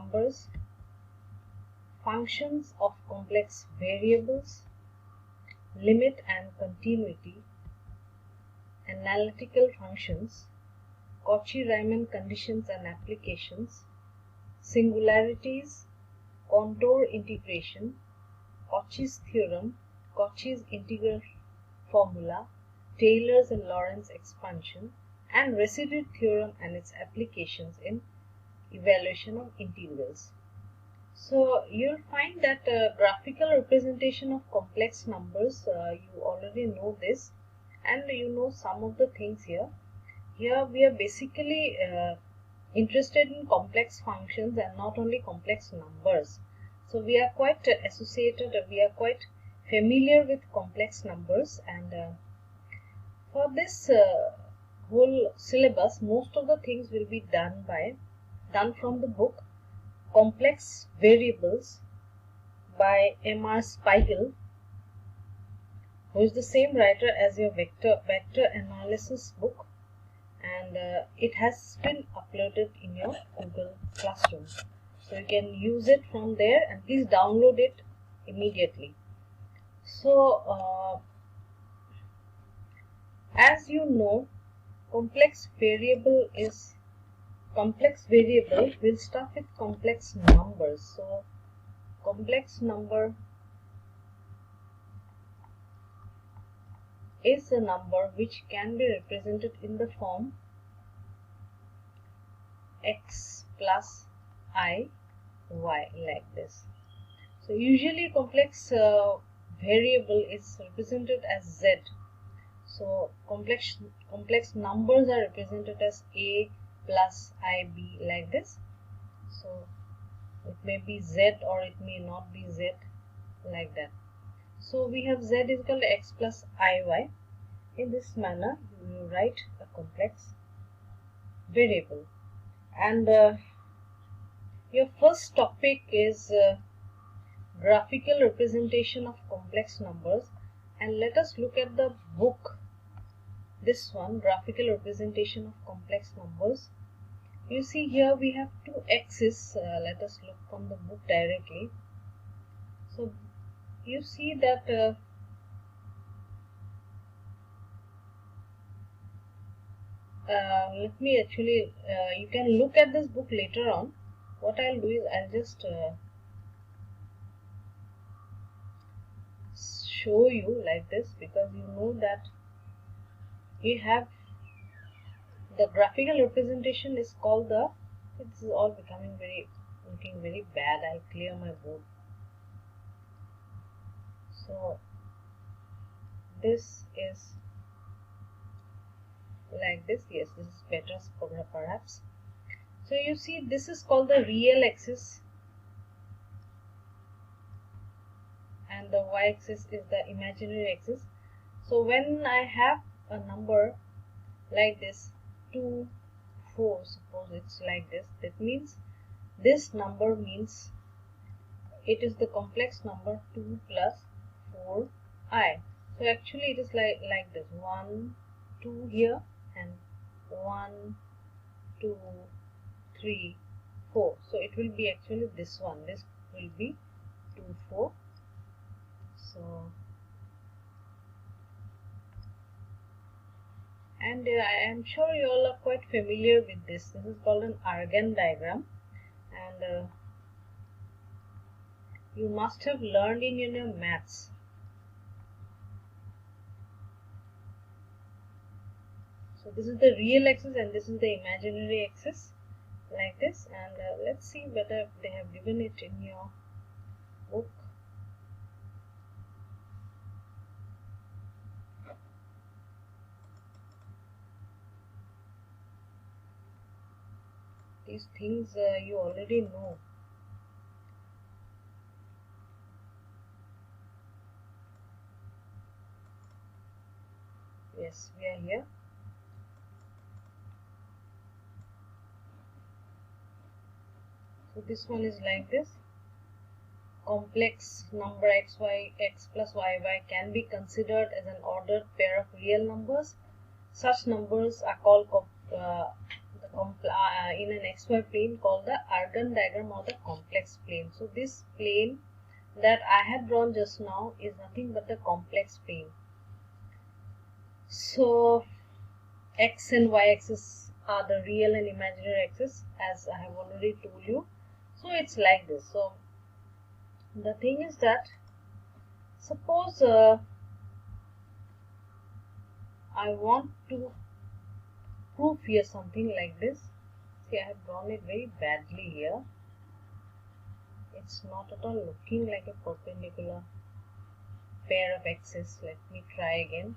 numbers, functions of complex variables, limit and continuity, analytical functions, Cauchy-Riemann conditions and applications, singularities, contour integration, Cauchy's theorem, Cauchy's integral formula, Taylor's and Lorentz expansion, and residue theorem and its applications in evaluation of integrals. So you'll find that graphical representation of complex numbers, you already know this, and you know some of the things here. Here we are basically interested in complex functions and not only complex numbers. So we are quite associated, we are quite familiar with complex numbers, and for this whole syllabus, most of the things will be done from the book Complex Variables by M.R. Spiegel, who is the same writer as your vector analysis book, and it has been uploaded in your Google Classroom. So you can use it from there, and please download it immediately. So as you know, complex variable will start with complex numbers. So complex number is a number which can be represented in the form x plus I y, like this. So usually complex variable is represented as z. So complex numbers are represented as a plus ib, like this. So it may be z or it may not be z, like that. So we have z is equal to x plus iy. In this manner you write a complex variable. And your first topic is graphical representation of complex numbers, and let us look at the book, this one, graphical representation of complex numbers. You see here we have two x's. Let us look from the book directly. So you see that let me actually, you can look at this book later on. What I'll do is I'll just show you like this, because you know that we have the graphical representation is called the, this is all becoming looking very bad. I'll clear my board. So this is like this. Yes, this is better perhaps. So you see this is called the real axis, and the y-axis is the imaginary axis. So when I have a number like this, 2, 4, suppose it's like this, that means this number means it is the complex number 2 plus 4i. So actually it is like this, 1, 2 here, and 1, 2, 3, 4. So it will be actually this one. This will be 2, 4. So, and I am sure you all are quite familiar with this. This is called an Argand diagram, and you must have learned in your maths. So this is the real axis and this is the imaginary axis, like this. And let's see whether they have given it in your book. These things you already know. Yes, we are here. So this one is like this. Complex number x plus y can be considered as an ordered pair of real numbers. Such numbers are called the in an xy plane called the Argand diagram or the complex plane. So this plane that I had drawn just now is nothing but the complex plane. So x and y axis are the real and imaginary axis, as I have already told you. So it's like this. So the thing is that suppose I want to prove here something like this. See, I have drawn it very badly here. It's not at all looking like a perpendicular pair of axes. Let me try again.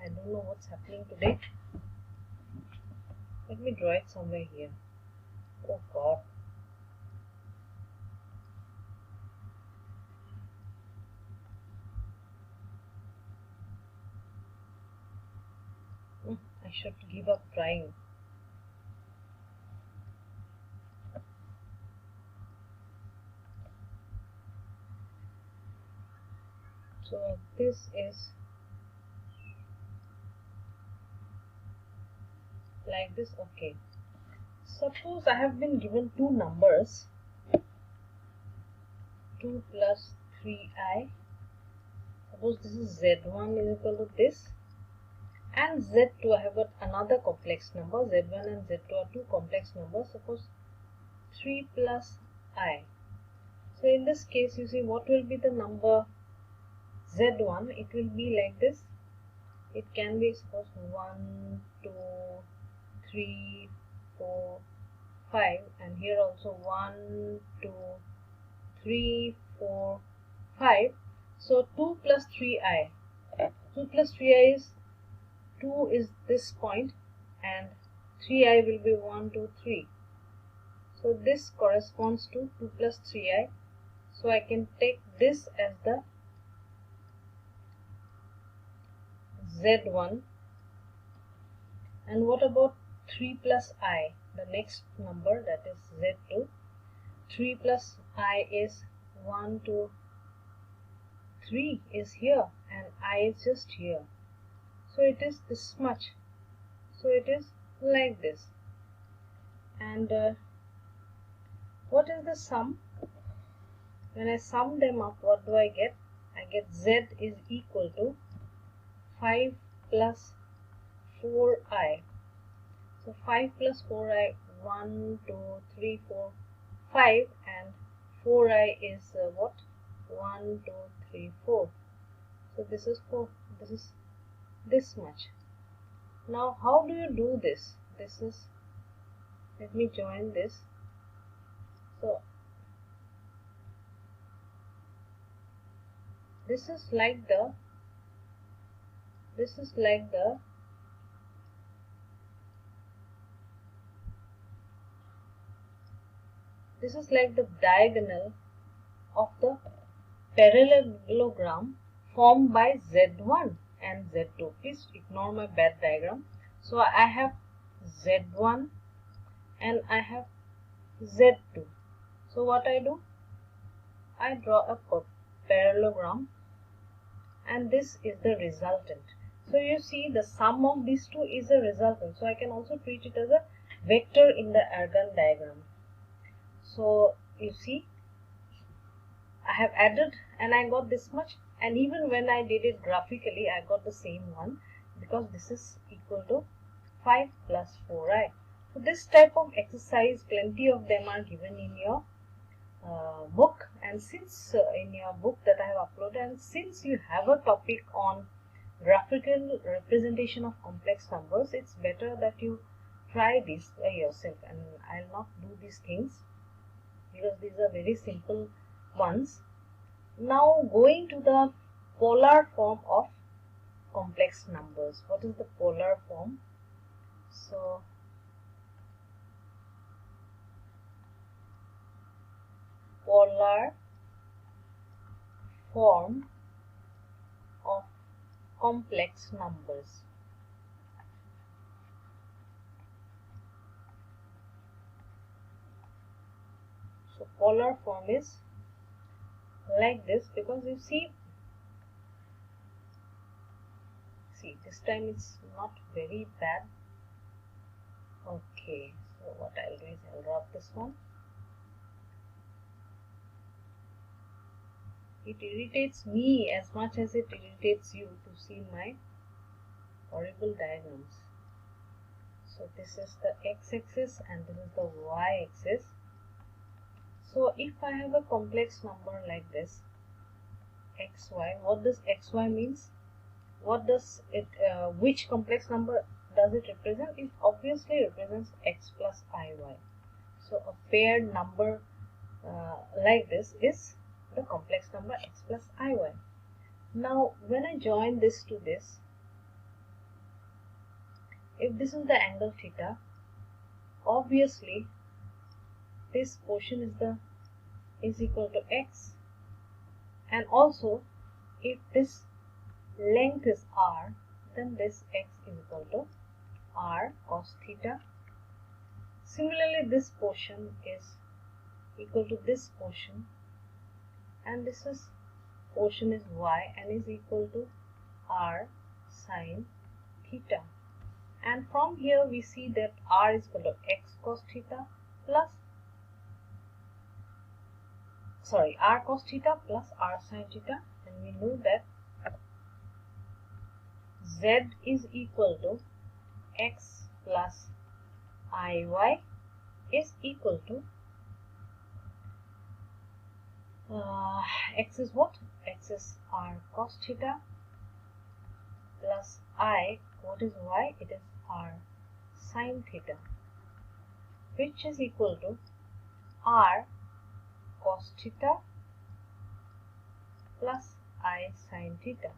I don't know what's happening today. Let me draw it somewhere here. Oh God. I should give up trying. So this is like this. Okay. Suppose I have been given two numbers, 2 plus 3i. Suppose this is z1 is equal to this, and z2 I have got another complex number. Z1 and z2 are two complex numbers. Suppose 3 plus I. So in this case, you see what will be the number z1? It will be like this. It can be suppose 1, 2, 3, 4, 5, and here also 1, 2, 3, 4, 5. So 2 plus 3i. 2 plus 3i is 2 is this point, and 3i will be 1, 2, 3. So this corresponds to 2 plus 3i. So I can take this as the z1. And what about 3 plus I, the next number, that is z2. 3 plus I is 1, 2, 3 is here, and I is just here. So it is this much. So it is like this. And what is the sum? When I sum them up, what do I get? I get z is equal to 5 plus 4i. So 5 plus 4i, 1, 2, 3, 4, 5, and 4i is what? 1, 2, 3, 4. So this is 4. This is this much. Now how do you do this? This is, let me join this. So this is like the diagonal of the parallelogram formed by Z1 and Z2. Please ignore my bad diagram. So I have Z1 and I have Z2. So what I do? I draw a parallelogram, and this is the resultant. So you see the sum of these two is a resultant. So I can also treat it as a vector in the Argand diagram. So you see, I have added and I got this much, and even when I did it graphically, I got the same one, because this is equal to 5 plus 4i. So this type of exercise, plenty of them are given in your book, and since in your book that I have uploaded, and since you have a topic on graphical representation of complex numbers, it's better that you try this by yourself, and I'll not do these things because these are very simple ones. Now going to the polar form of complex numbers. What is the polar form? So polar form of complex numbers. So polar form is like this, because you see this time it's not very bad. Okay. Okay, so what I'll do is I'll drop this one. It irritates me as much as it irritates you to see my horrible diagrams. So this is the x-axis and this is the y-axis. So if I have a complex number like this, xy, what does xy means? What does it, which complex number does it represent? It obviously represents x plus iy. So a paired number like this is the complex number x plus iy. Now when I join this to this, if this is the angle theta, obviously this portion is equal to x, and also if this length is r, then this x is equal to r cos theta. Similarly, this portion is equal to this portion, and this portion is y and is equal to r sin theta. And from here we see that r is equal to x cos theta plus r cos theta plus r sin theta, and we know that z is equal to x plus iy is equal to x is what? X is r cos theta plus what is y? It is r sin theta, which is equal to r cos theta plus I sin theta.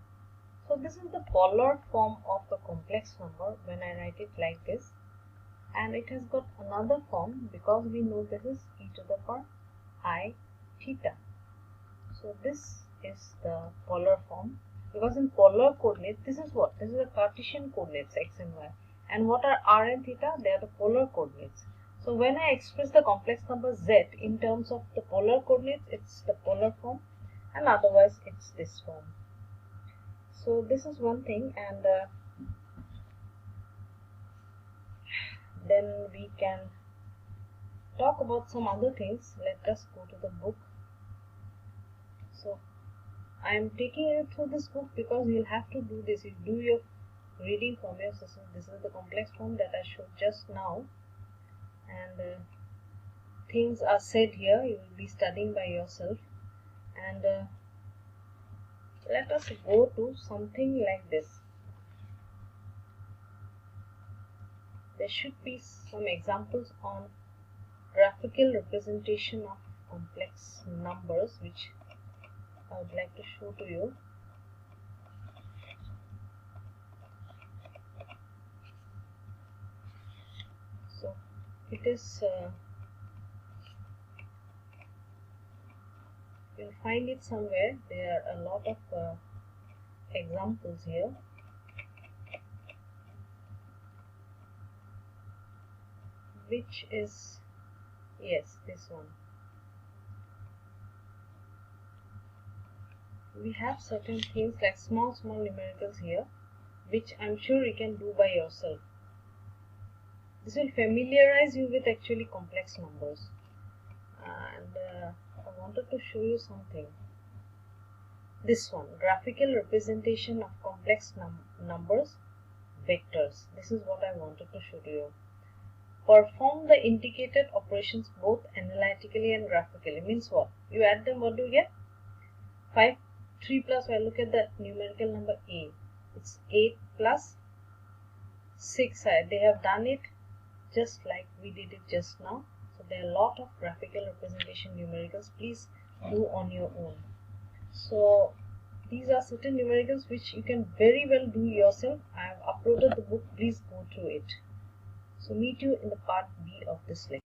So this is the polar form of the complex number when I write it like this, and it has got another form because we know this is e to the power I theta. So this is the polar form, because in polar coordinates, this is what? This is the Cartesian coordinates x and y. And what are r and theta? They are the polar coordinates. So when I express the complex number z in terms of the polar coordinates, it's the polar form, and otherwise it's this form. So this is one thing, and then we can talk about some other things. Let us go to the book. So I am taking you through this book because you'll have to do this. You do your reading from your system. This is the complex form that I showed just now, and things are said here. You will be studying by yourself, and let us go to something like this. There should be some examples on graphical representation of complex numbers, which I would like to show to you. So it is you'll find it somewhere. There are a lot of examples here. Which is, yes, this one. We have certain things like small numericals here, which I'm sure you can do by yourself. This will familiarize you with actually complex numbers, and I wanted to show you something. This one, graphical representation of complex numbers, vectors. This is what I wanted to show to you. Perform the indicated operations both analytically and graphically. Means what? You add them, what do you get? 3 plus 5. Look at the numerical number a. It's 8 plus 6. They have done it just like we did it just now. So there are a lot of graphical representation numericals. Please do on your own. So these are certain numericals which you can very well do yourself. I have uploaded the book. Please go through it. So meet you in the part B of this lecture.